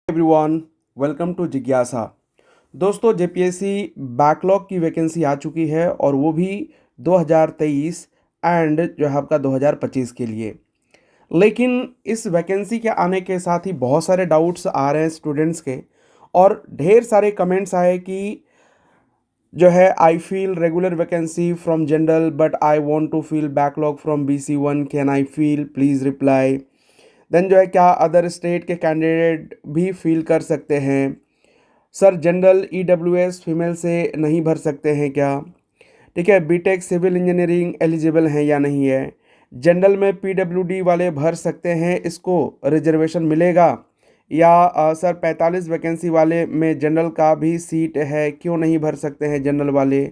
Everyone, welcome to जिज्ञासा। दोस्तों, JPSC backlog की वैकेंसी आ चुकी है और वो भी 2023 एंड जो है आपका 2025 के लिए। लेकिन इस वैकेंसी के आने के साथ ही बहुत सारे डाउट्स आ रहे हैं स्टूडेंट्स के और ढेर सारे कमेंट्स आए कि जो है I feel regular vacancy from general but I want to feel backlog from BC1, can I feel, please reply. Then जो है क्या अदर स्टेट के कैंडिडेट भी फील कर सकते हैं? सर जनरल EWS फीमेल से नहीं भर सकते हैं क्या? ठीक है, बीटेक सिविल इंजीनियरिंग एलिजिबल हैं या नहीं है? जनरल में PWD वाले भर सकते हैं, इसको रिजर्वेशन मिलेगा? या सर 45 वैकेंसी वाले में जनरल का भी सीट है, क्यों नहीं भर सकते हैं जनरल वाले?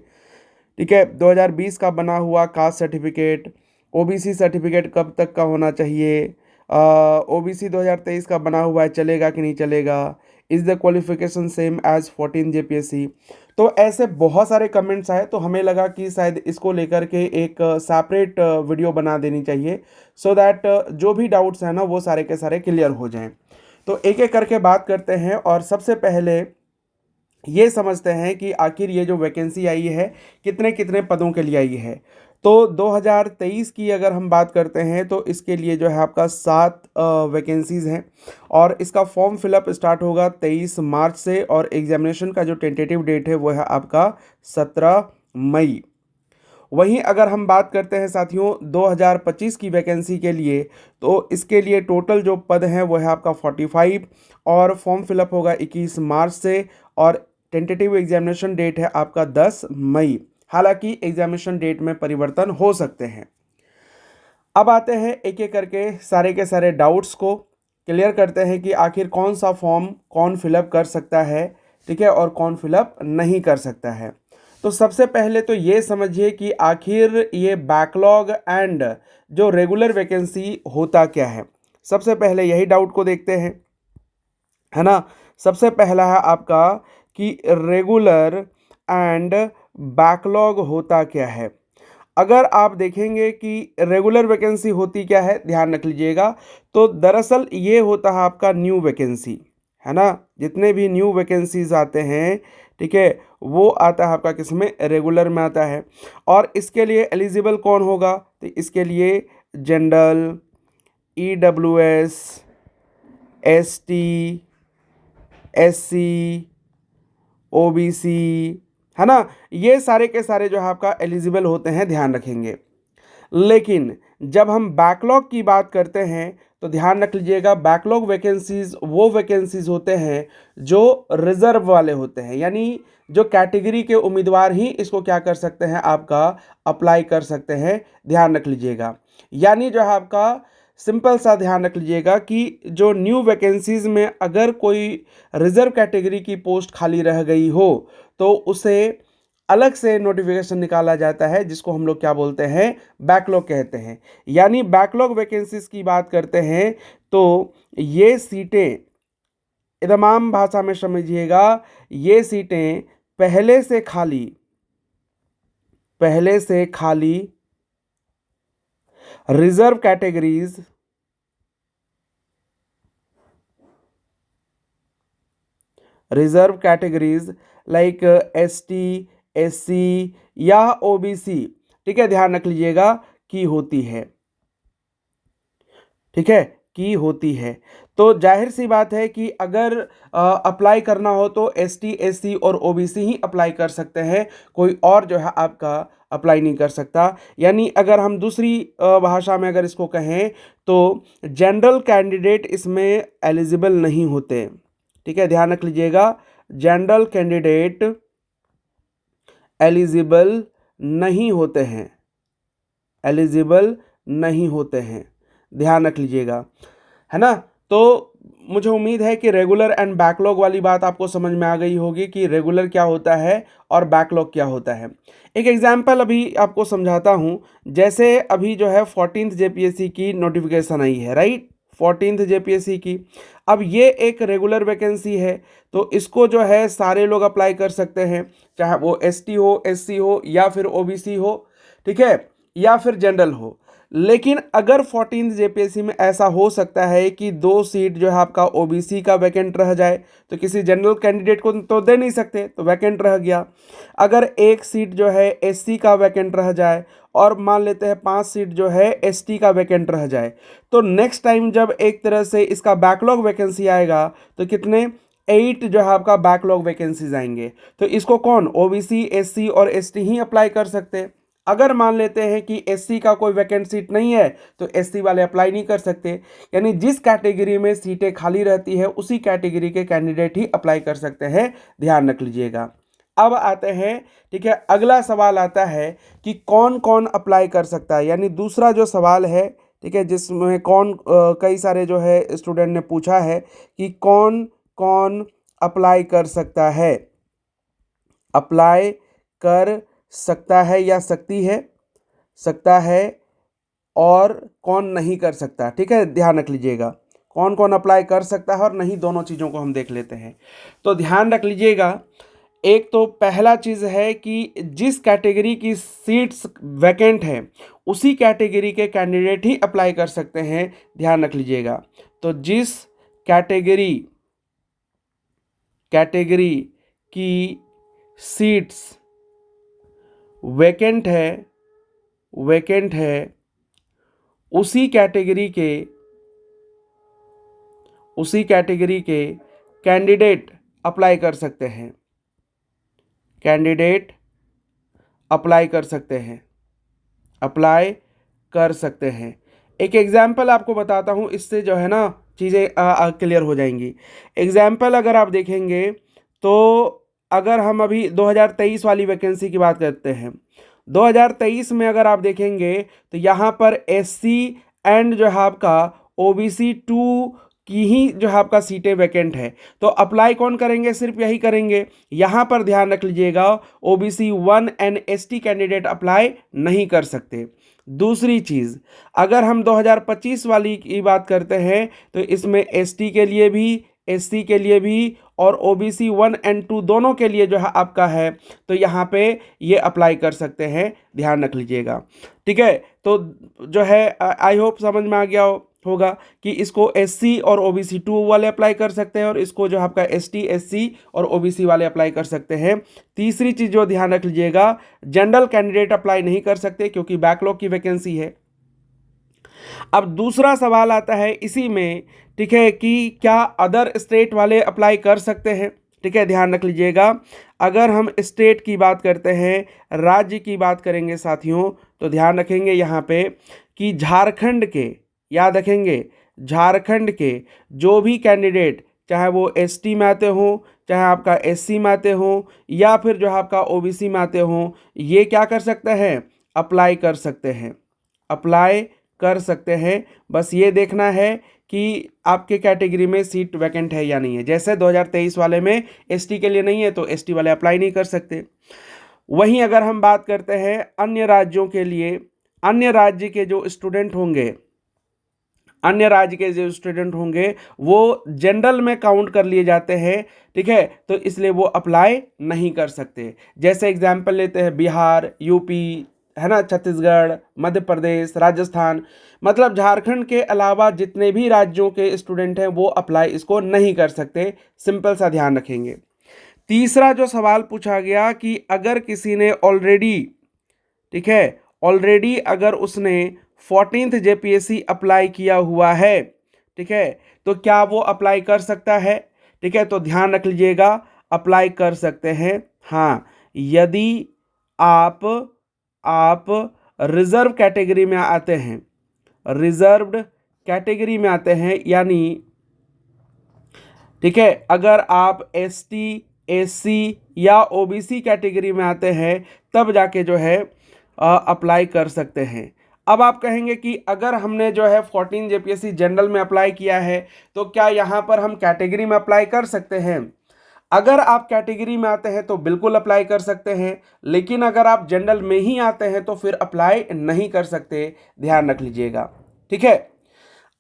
ठीक है, 2020 का बना हुआ कास्ट सर्टिफिकेट, OBC सर्टिफिकेट कब तक का होना चाहिए? OBC 2023 का बना हुआ है, चलेगा कि नहीं चलेगा? Is the qualification same as 14 JPSC? तो ऐसे बहुत सारे कमेंट्स आए तो हमें लगा कि शायद इसको लेकर के एक सेपरेट वीडियो बना देनी चाहिए सो दैट जो भी डाउट्स हैं ना वो सारे के सारे क्लियर हो जाएं। तो एक एक करके बात करते हैं और सबसे पहले ये समझते हैं कि आखिर ये जो वैकेंसी आई है कितने कितने पदों के लिए आई है। तो 2023 की अगर हम बात करते हैं तो इसके लिए जो है आपका 7 वैकेंसीज़ हैं और इसका फॉर्म फिलअप स्टार्ट होगा 23 मार्च से और एग्जामिनेशन का जो टेंटेटिव डेट है वो है आपका 17 मई। वहीं अगर हम बात करते हैं साथियों 2025 की वैकेंसी के लिए तो इसके लिए टोटल जो पद हैं वो है आपका 45 और फॉर्म फिलअप होगा 21 मार्च से और टेंटेटिव एग्जामिनेशन डेट है आपका 10 मई। हालांकि एग्जामिनेशन डेट में परिवर्तन हो सकते हैं। अब आते हैं एक एक करके सारे के सारे डाउट्स को क्लियर करते हैं कि आखिर कौन सा फॉर्म कौन फिलअप कर सकता है, ठीक है, और कौन फिलअप नहीं कर सकता है। तो सबसे पहले तो ये समझिए कि आखिर ये बैकलॉग एंड जो रेगुलर वैकेंसी होता क्या है। सबसे पहले यही डाउट को देखते हैं, है ना। सबसे पहला है आपका कि रेगुलर एंड बैकलॉग होता क्या है। अगर आप देखेंगे कि रेगुलर वैकेंसी होती क्या है, ध्यान रख लीजिएगा, तो दरअसल ये होता है आपका न्यू वैकेंसी, है ना। जितने भी न्यू वैकेंसीज आते हैं, ठीक है, वो आता है आपका किसमें, रेगुलर में आता है। और इसके लिए एलिजिबल कौन होगा, तो इसके लिए general, EWS, ST, SC, OBC, है ना, ये सारे के सारे जो है आपका एलिजिबल होते हैं, ध्यान रखेंगे। लेकिन जब हम बैकलॉग की बात करते हैं तो ध्यान रख लीजिएगा, बैकलॉग वैकेंसीज वो वैकेंसीज होते हैं जो रिजर्व वाले होते हैं, यानी जो कैटेगरी के उम्मीदवार ही इसको क्या कर सकते हैं, आपका अप्लाई कर सकते हैं। ध्यान रख लीजिएगा, यानी जो है आपका सिंपल सा ध्यान रख लीजिएगा कि जो न्यू वैकेंसीज में अगर कोई रिजर्व कैटेगरी की पोस्ट खाली रह गई हो तो उसे अलग से नोटिफिकेशन निकाला जाता है, जिसको हम लोग क्या बोलते हैं, बैकलॉग कहते हैं। यानी बैकलॉग वैकेंसीज की बात करते हैं तो ये सीटें, तमाम भाषा में समझिएगा, ये सीटें पहले से खाली reserve categories like ST, SC या OBC, ठीक है, ध्यान रख लीजिएगा, की होती है, ठीक है, की होती है। तो जाहिर सी बात है कि अगर अप्लाई करना हो तो ST, SC और OBC ही अप्लाई कर सकते हैं, कोई और जो है आपका अप्लाई नहीं कर सकता। यानी अगर हम दूसरी भाषा में अगर इसको कहें तो जनरल कैंडिडेट इसमें एलिजिबल नहीं होते, ठीक है, ध्यान रख लीजिएगा, जनरल कैंडिडेट एलिजिबल नहीं होते हैं, एलिजिबल नहीं होते हैं, ध्यान रख लीजिएगा, है ना। तो मुझे उम्मीद है कि रेगुलर एंड बैकलॉग वाली बात आपको समझ में आ गई होगी कि रेगुलर क्या होता है और बैकलॉग क्या होता है। एक एग्जांपल अभी आपको समझाता हूं। जैसे अभी जो है 14th JPSC की नोटिफिकेशन आई है, राइट, 14th JPSC की। अब ये एक रेगुलर वैकेंसी है तो इसको जो है सारे लोग अप्लाई कर सकते हैं, चाहे वो ST हो, SC हो या फिर OBC हो, ठीक है, या फिर जनरल हो। लेकिन अगर 14th जेपीएससी में ऐसा हो सकता है कि 2 सीट जो है आपका ओबीसी का वैकेंट रह जाए, तो किसी जनरल कैंडिडेट को तो दे नहीं सकते, तो वैकेंट रह गया। अगर 1 सीट जो है एससी का वैकेंट रह जाए और मान लेते हैं 5 सीट जो है एसटी का वैकेंट रह जाए, तो नेक्स्ट टाइम जब एक तरह से इसका बैकलॉग वैकेंसी आएगा तो कितने 8 जो है आपका बैकलॉग वैकेंसीज आएंगे। तो इसको कौन, ओबीसी, एससी और एसटी ही अप्लाई कर सकते हैं। अगर मान लेते हैं कि एससी का कोई वैकेंट सीट नहीं है तो एससी वाले अप्लाई नहीं कर सकते, यानी जिस कैटेगरी में सीटें खाली रहती है उसी कैटेगरी के कैंडिडेट ही अप्लाई कर सकते हैं, ध्यान रख लीजिएगा। अब आते हैं, ठीक है, अगला सवाल आता है कि कौन कौन अप्लाई कर सकता है, यानी दूसरा जो सवाल है, ठीक है, जिसमें कई सारे जो है स्टूडेंट ने पूछा है कि कौन कौन अप्लाई कर सकता है, अप्लाई कर सकता है या सकता है और कौन नहीं कर सकता। ठीक है, ध्यान रख लीजिएगा, कौन कौन अप्लाई कर सकता है और नहीं, दोनों चीज़ों को हम देख लेते हैं। तो ध्यान रख लीजिएगा, एक तो पहला चीज़ है कि जिस कैटेगरी की सीट्स वैकेंट है उसी कैटेगरी के कैंडिडेट ही अप्लाई कर सकते हैं, ध्यान रख लीजिएगा। तो जिस कैटेगरी की सीट्स वैकेंट है उसी कैटेगरी के कैंडिडेट अप्लाई कर सकते हैं, अप्लाई कर सकते हैं। एक एग्जाम्पल आपको बताता हूँ, इससे जो है ना चीज़ें क्लियर हो जाएंगी। एग्जाम्पल अगर आप देखेंगे तो अगर हम अभी 2023 वाली वैकेंसी की बात करते हैं, 2023 में अगर आप देखेंगे तो यहाँ पर एससी एंड जो है आपका ओबीसी 2 की ही जो है आपका सीटें वैकेंट है, तो अप्लाई कौन करेंगे, सिर्फ यही करेंगे। यहाँ पर ध्यान रख लीजिएगा, OBC 1 and ST candidate apply नहीं कर सकते। दूसरी चीज़, अगर हम 2025 वाली की बात करते हैं तो इसमें एसटी के लिए भी, एससी के लिए भी और ओबीसी 1 एंड 2 दोनों के लिए जो है आपका है, तो यहाँ पे ये अप्लाई कर सकते हैं, ध्यान रख लीजिएगा। ठीक है, तो जो है आई होप समझ में आ गया होगा कि इसको एससी और ओबीसी 2 वाले अप्लाई कर सकते हैं और इसको जो आपका एसटी, एससी और ओबीसी वाले अप्लाई कर सकते हैं। तीसरी चीज़ जो ध्यान रख लीजिएगा, जनरल कैंडिडेट अप्लाई नहीं कर सकते क्योंकि बैकलॉग की वैकेंसी है। अब दूसरा सवाल आता है इसी में, ठीक है, कि क्या अदर स्टेट वाले अप्लाई कर सकते हैं। ठीक है, ध्यान रख लीजिएगा, अगर हम स्टेट की बात करते हैं, राज्य की बात करेंगे साथियों, तो ध्यान रखेंगे यहाँ पे कि झारखंड के, याद रखेंगे, झारखंड के जो भी कैंडिडेट, चाहे वो एसटी में आते हों, चाहे आपका एससी में आते हों या फिर जो आपका ओबीसी में आते हों, ये क्या कर सकते हैं, अप्लाई कर सकते हैं, अप्लाई कर सकते हैं। बस ये देखना है कि आपके कैटेगरी में सीट वैकेंट है या नहीं है। जैसे 2023 वाले में एसटी के लिए नहीं है तो एसटी वाले अप्लाई नहीं कर सकते। वहीं अगर हम बात करते हैं अन्य राज्यों के लिए, अन्य राज्य के जो स्टूडेंट होंगे वो जनरल में काउंट कर लिए जाते हैं। ठीक है, तो इसलिए वो अप्लाई नहीं कर सकते। जैसे एग्जाम्पल लेते हैं बिहार, यूपी, है ना, छत्तीसगढ़, मध्य प्रदेश, राजस्थान, मतलब झारखंड के अलावा जितने भी राज्यों के स्टूडेंट हैं वो अप्लाई इसको नहीं कर सकते। सिंपल सा ध्यान रखेंगे। तीसरा जो सवाल पूछा गया कि अगर किसी ने ऑलरेडी, ठीक है, ऑलरेडी अगर उसने 14th जेपीएससी अप्लाई किया हुआ है, ठीक है, तो क्या वो अप्लाई कर सकता है। ठीक है, तो ध्यान रख लीजिएगा, अप्लाई कर सकते हैं। हाँ, यदि आप रिजर्व कैटेगरी में आते हैं, रिजर्व्ड कैटेगरी में आते हैं, यानी ठीक है, अगर आप एसटी, एससी या ओबीसी कैटेगरी में आते हैं तब जाके जो है अप्लाई कर सकते हैं। अब आप कहेंगे कि अगर हमने जो है 14 जेपीएससी जनरल में अप्लाई किया है तो क्या यहाँ पर हम कैटेगरी में अप्लाई कर सकते हैं। अगर आप कैटेगरी में आते हैं तो बिल्कुल अप्लाई कर सकते हैं, लेकिन अगर आप जनरल में ही आते हैं तो फिर अप्लाई नहीं कर सकते, ध्यान रख लीजिएगा। ठीक है,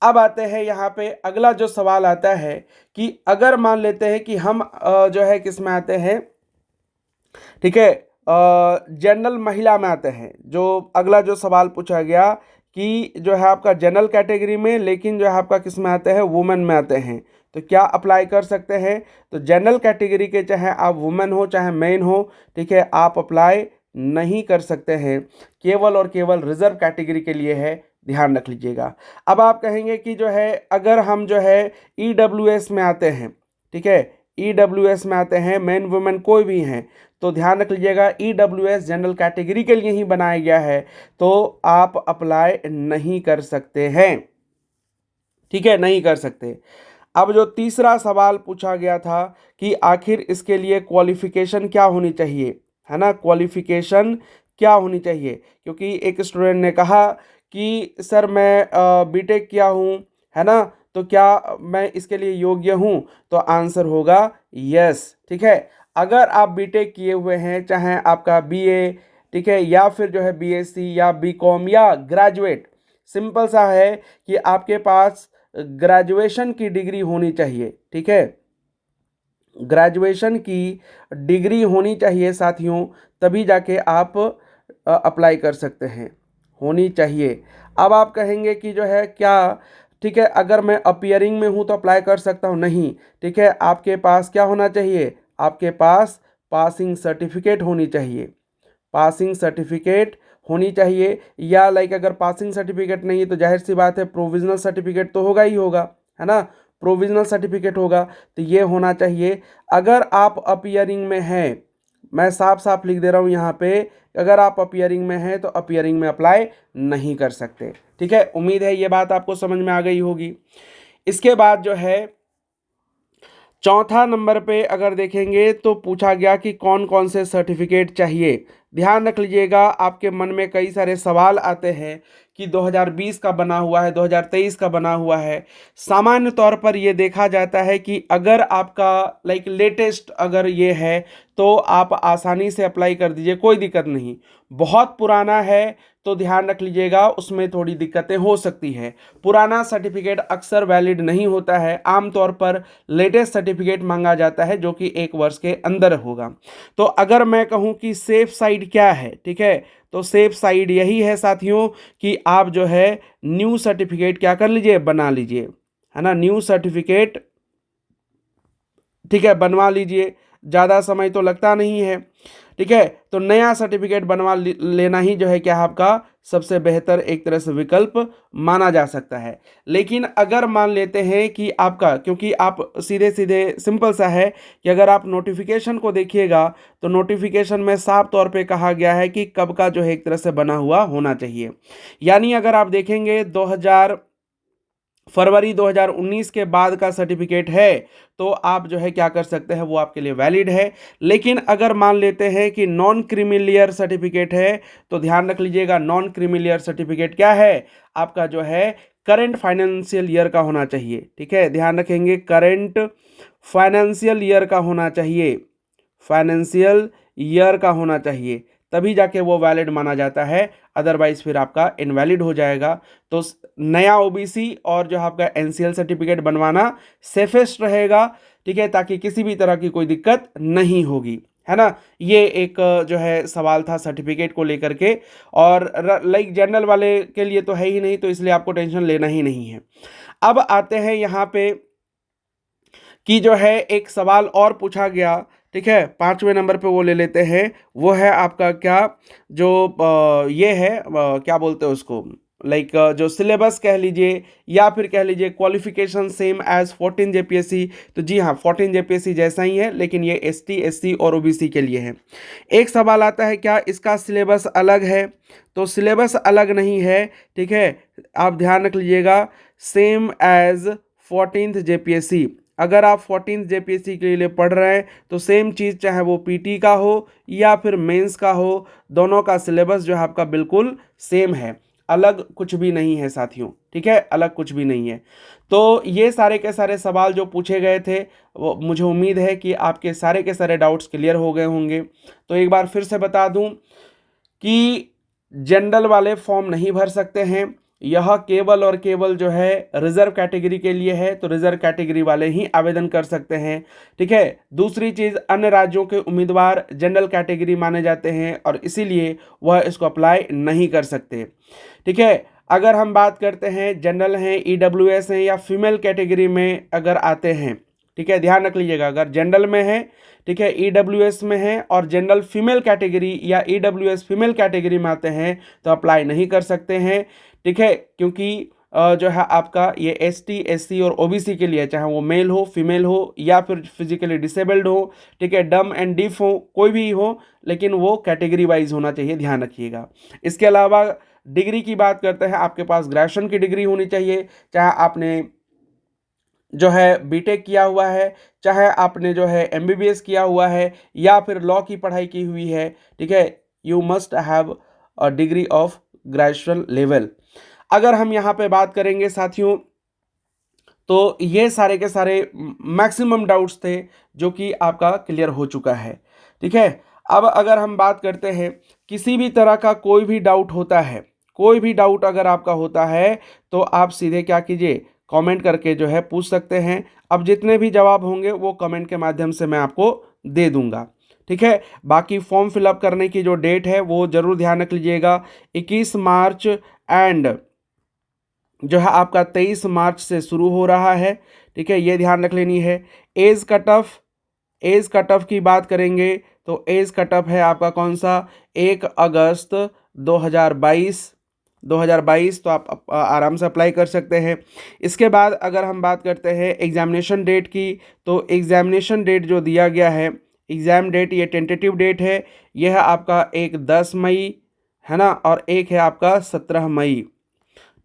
अब आते हैं यहाँ पे अगला जो सवाल आता है कि अगर मान लेते हैं कि हम जो है किस में आते हैं, ठीक है, जनरल महिला में आते हैं। जो अगला जो सवाल पूछा गया कि जो है आपका जनरल कैटेगरी में, लेकिन जो है आपका किस में आते हैं, वुमेन में आते हैं, तो क्या अप्लाई कर सकते हैं? तो जनरल कैटेगरी के चाहे आप वुमेन हो चाहे मैन हो, ठीक है, आप अप्लाई नहीं कर सकते हैं। केवल और केवल रिजर्व कैटेगरी के लिए है, ध्यान रख लीजिएगा। अब आप कहेंगे कि जो है अगर हम जो है ईडब्ल्यूएस में आते हैं, ठीक है, ईडब्ल्यूएस में आते हैं, मैन वुमेन कोई भी हैं, तो ध्यान रख लीजिएगा ईडब्ल्यूएस जनरल कैटेगरी के लिए ही बनाया गया है, तो आप अप्लाई नहीं कर सकते हैं, ठीक है, नहीं कर सकते। अब जो तीसरा सवाल पूछा गया था कि आखिर इसके लिए क्वालिफिकेशन क्या होनी चाहिए, है ना, क्वालिफिकेशन क्या होनी चाहिए, क्योंकि एक स्टूडेंट ने कहा कि सर मैं बीटेक किया हूँ, है ना, तो क्या मैं इसके लिए योग्य हूँ? तो आंसर होगा यस, ठीक है। अगर आप बीटेक किए हुए हैं, चाहे आपका बीए, ठीक है, या फिर जो है बीएससी या बीकॉम या ग्रेजुएट, सिंपल सा है कि आपके पास ग्रेजुएशन की डिग्री होनी चाहिए, ठीक है, ग्रेजुएशन की डिग्री होनी चाहिए साथियों, तभी जाके आप अप्लाई कर सकते हैं, होनी चाहिए। अब आप कहेंगे कि जो है क्या, ठीक है, अगर मैं अपीयरिंग में हूँ तो अप्लाई कर सकता हूँ? नहीं, ठीक है, आपके पास क्या होना चाहिए, आपके पास पासिंग सर्टिफिकेट होनी चाहिए, पासिंग सर्टिफिकेट होनी चाहिए, या लाइक अगर पासिंग सर्टिफिकेट नहीं है तो जाहिर सी बात है प्रोविजनल सर्टिफिकेट तो होगा ही होगा, है ना, प्रोविजनल सर्टिफिकेट होगा, तो ये होना चाहिए। अगर आप अपीयरिंग में हैं, मैं साफ साफ लिख दे रहा हूँ यहाँ पे, अगर आप अपीयरिंग में हैं तो अपीयरिंग में अप्लाई नहीं कर सकते, ठीक है। उम्मीद है ये बात आपको समझ में आ गई होगी। इसके बाद जो है चौथा नंबर पे अगर देखेंगे तो पूछा गया कि कौन कौन से सर्टिफिकेट चाहिए। ध्यान रख लीजिएगा, आपके मन में कई सारे सवाल आते हैं कि 2020 का बना हुआ है, 2023 का बना हुआ है। सामान्य तौर पर ये देखा जाता है कि अगर आपका लाइक लेटेस्ट अगर ये है तो आप आसानी से अप्लाई कर दीजिए, कोई दिक्कत नहीं। बहुत पुराना है तो ध्यान रख लीजिएगा, उसमें थोड़ी दिक्कतें हो सकती है। पुराना सर्टिफिकेट अक्सर वैलिड नहीं होता है, आमतौर पर लेटेस्ट सर्टिफिकेट मांगा जाता है जो कि 1 वर्ष के अंदर होगा। तो अगर मैं कहूँ कि सेफ साइड क्या है, ठीक है, तो सेफ साइड यही है साथियों कि आप जो है न्यू सर्टिफिकेट क्या कर लीजिए, बना लीजिए, है ना, न्यू सर्टिफिकेट, ठीक है, बनवा लीजिए। ज़्यादा समय तो लगता नहीं है, ठीक है, तो नया सर्टिफिकेट बनवा लेना ही जो है क्या आपका सबसे बेहतर एक तरह से विकल्प माना जा सकता है। लेकिन अगर मान लेते हैं कि आपका, क्योंकि आप सीधे सीधे सिंपल सा है कि अगर आप नोटिफिकेशन को देखिएगा तो नोटिफिकेशन में साफ तौर पे कहा गया है कि कब का जो है एक तरह से बना हुआ होना चाहिए। यानी अगर आप देखेंगे फरवरी 2019 के बाद का सर्टिफिकेट है तो आप जो है क्या कर सकते हैं, वो आपके लिए वैलिड है। लेकिन अगर मान लेते हैं कि नॉन क्रीमिलियर सर्टिफिकेट है तो ध्यान रख लीजिएगा, नॉन क्रीमिलियर सर्टिफिकेट क्या है, आपका जो है करंट फाइनेंशियल ईयर का होना चाहिए, ठीक है, ध्यान रखेंगे, करंट फाइनेंशियल ईयर का होना चाहिए, फाइनेंशियल ईयर का होना चाहिए, तभी जाके वो वैलिड माना जाता है, अदरवाइज फिर आपका इनवैलिड हो जाएगा। तो नया ओबीसी और जो आपका एनसीएल सर्टिफिकेट बनवाना सेफेस्ट रहेगा, ठीक है, ताकि किसी भी तरह की कोई दिक्कत नहीं होगी, है ना। ये एक जो है सवाल था सर्टिफिकेट को लेकर के, और लाइक जनरल वाले के लिए तो है ही नहीं, तो इसलिए आपको टेंशन लेना ही नहीं है। अब आते हैं यहाँ पे कि जो है एक सवाल और पूछा गया, ठीक है, 5वें नंबर पे वो ले लेते हैं, वो है आपका क्या, जो ये है क्या बोलते हैं उसको, लाइक जो सिलेबस कह लीजिए या फिर कह लीजिए क्वालिफिकेशन सेम एज 14 जेपीएससी। तो जी हाँ, 14 जेपीएससी जैसा ही है, लेकिन ये एसटी, एससी और ओबीसी के लिए है। एक सवाल आता है क्या इसका सिलेबस अलग है, तो सिलेबस अलग नहीं है, ठीक है, आप ध्यान रख लीजिएगा, सेम एज 14th जेपीएससी। अगर आप 14th जेपीएससी के लिए पढ़ रहे हैं तो सेम चीज़, चाहे वो पीटी का हो या फिर मेंस का हो, दोनों का सिलेबस जो है आपका बिल्कुल सेम है, अलग कुछ भी नहीं है साथियों, ठीक है, अलग कुछ भी नहीं है। तो ये सारे के सारे सवाल जो पूछे गए थे, वो मुझे उम्मीद है कि आपके सारे के सारे डाउट्स क्लियर हो गए होंगे। तो एक बार फिर से बता दूं कि जनरल वाले फॉर्म नहीं भर सकते हैं, यह केवल और केवल जो है रिजर्व कैटेगरी के लिए है, तो रिजर्व कैटेगरी वाले ही आवेदन कर सकते हैं, ठीक है। दूसरी चीज़, अन्य राज्यों के उम्मीदवार जनरल कैटेगरी माने जाते हैं और इसीलिए वह इसको अप्लाई नहीं कर सकते, ठीक है। अगर हम बात करते हैं जनरल हैं, ईडब्ल्यूएस हैं या फीमेल कैटेगरी में अगर आते हैं, ठीक है, ध्यान रख लीजिएगा, अगर जनरल में है, ठीक है, ईडब्ल्यूएस में है और जनरल फीमेल कैटेगरी या ईडब्ल्यूएस फीमेल कैटेगरी में आते हैं तो अप्लाई नहीं कर सकते हैं, ठीक है, क्योंकि जो है आपका ये एसटी, एससी और ओबीसी के लिए, चाहे वो मेल हो, फीमेल हो या फिर फिजिकली डिसेबल्ड हो, ठीक है, डम एंड डिफ हो, कोई भी हो, लेकिन वो कैटेगरी वाइज होना चाहिए, ध्यान रखिएगा। इसके अलावा डिग्री की बात करते हैं, आपके पास ग्रेजुएशन की डिग्री होनी चाहिए, चाहे आपने जो है बीटेक किया हुआ है, चाहे आपने जो है एमबीबीएस किया हुआ है या फिर लॉ की पढ़ाई की हुई है, ठीक है, you must have a degree of graduation level. अगर हम यहाँ पे बात करेंगे साथियों, तो ये सारे के सारे मैक्सिमम डाउट्स थे जो कि आपका क्लियर हो चुका है, ठीक है। अब अगर हम बात करते हैं, किसी भी तरह का कोई भी डाउट होता है, कोई भी डाउट अगर आपका होता है तो आप सीधे क्या कीजिए, कमेंट करके जो है पूछ सकते हैं। अब जितने भी जवाब होंगे वो कमेंट के माध्यम से मैं आपको दे दूंगा, ठीक है। बाकी फॉर्म फिलअप करने की जो डेट है वो जरूर ध्यान रख लीजिएगा, 21 मार्च एंड जो है आपका 23 मार्च से शुरू हो रहा है, ठीक है, ये ध्यान रख लेनी है। एज कट ऑफ की बात करेंगे तो एज कट ऑफ है आपका कौन सा, 1 अगस्त 2022, तो आप आराम से अप्लाई कर सकते हैं। इसके बाद अगर हम बात करते हैं एग्जामिनेशन डेट की, तो एग्जामिनेशन डेट जो दिया गया है, एग्ज़ाम डेट ये टेंटेटिव डेट है, यह है आपका एक 10 मई है ना, और एक है आपका 17 मई,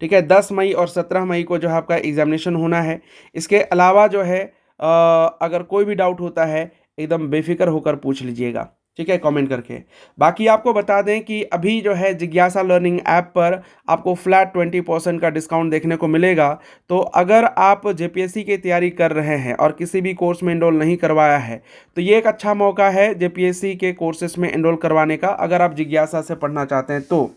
ठीक है, 10 मई और 17 मई को जो है आपका एग्जामिनेशन होना है। इसके अलावा जो है अगर कोई भी डाउट होता है एकदम बेफिक्र होकर पूछ लीजिएगा, ठीक है, कमेंट करके। बाकी आपको बता दें कि अभी जो है जिज्ञासा लर्निंग ऐप पर आपको फ्लैट 20% का डिस्काउंट देखने को मिलेगा। तो अगर आप जेपीएससी की तैयारी कर रहे हैं और किसी भी कोर्स में एनरोल नहीं करवाया है तो ये एक अच्छा मौका है जेपीएससी के कोर्सेज में एनरोल करवाने का, अगर आप जिज्ञासा से पढ़ना चाहते हैं तो।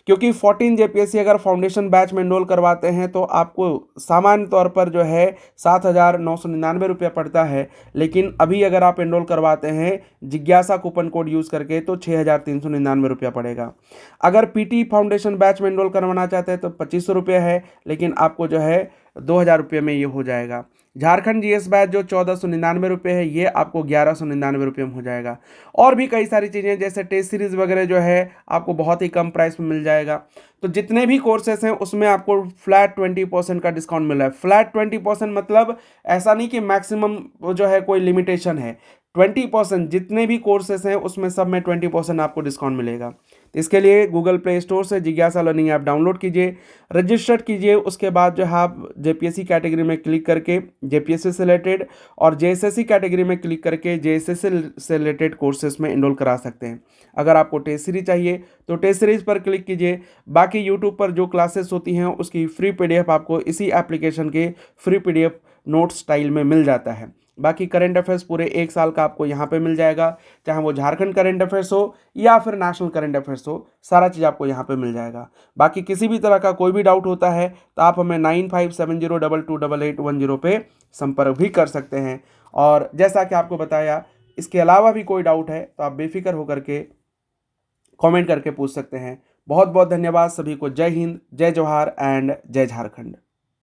क्योंकि 14 जेपीएससी अगर फाउंडेशन बैच में एनरोल करवाते हैं तो आपको सामान्य तौर पर जो है 7,999 पड़ता है, लेकिन अभी अगर आप एनरोल करवाते हैं जिज्ञासा कूपन कोड यूज़ करके तो 6,399 पड़ेगा। अगर पीटी फाउंडेशन बैच में एनरोल करवाना चाहते हैं तो 2500 है, लेकिन आपको जो है 2,000 में ये हो जाएगा। झारखंड जीएस बैच जो 1,499 है, ये आपको 1,199 में हो जाएगा। और भी कई सारी चीज़ें जैसे टेस्ट सीरीज वगैरह जो है आपको बहुत ही कम प्राइस में मिल जाएगा। तो जितने भी कोर्सेस हैं उसमें आपको फ्लैट 20% का डिस्काउंट मिल रहा है। फ्लैट 20% मतलब ऐसा नहीं कि मैक्सिमम जो है कोई लिमिटेशन है, 20%, जितने भी कोर्सेस हैं उसमें सब में 20% आपको डिस्काउंट मिलेगा। तो इसके लिए गूगल प्ले स्टोर से जिज्ञासा लर्निंग ऐप डाउनलोड कीजिए, रजिस्टर्ड कीजिए, उसके बाद जो है आप जेपीएससी कैटेगरी में क्लिक करके जेपीएससी से रिलेटेड और जेएसएससी कैटेगरी में क्लिक करके जेएसएससी से रिलेटेड कोर्सेज में एनरोल करा सकते हैं। अगर आपको टेस्ट सीरीज चाहिए तो टेस्ट सीरीज पर क्लिक कीजिए। बाकी यूट्यूब पर जो क्लासेस होती हैं उसकी फ्री पीडीएफ आपको इसी एप्लीकेशन के फ्री पीडीएफ नोट स्टाइल में मिल जाता है। बाकी करंट अफेयर्स पूरे 1 साल का आपको यहाँ पे मिल जाएगा, चाहे वो झारखंड करंट अफेयर्स हो या फिर नेशनल करंट अफेयर्स हो, सारा चीज़ आपको यहाँ पे मिल जाएगा। बाकी किसी भी तरह का कोई भी डाउट होता है तो आप हमें 9570228810 पे संपर्क भी कर सकते हैं। और जैसा कि आपको बताया, इसके अलावा भी कोई डाउट है तो आप बेफिक्र होकर के कमेंट करके पूछ सकते हैं। बहुत बहुत धन्यवाद सभी को। जय हिंद, जय जवाहर एंड जय झारखंड।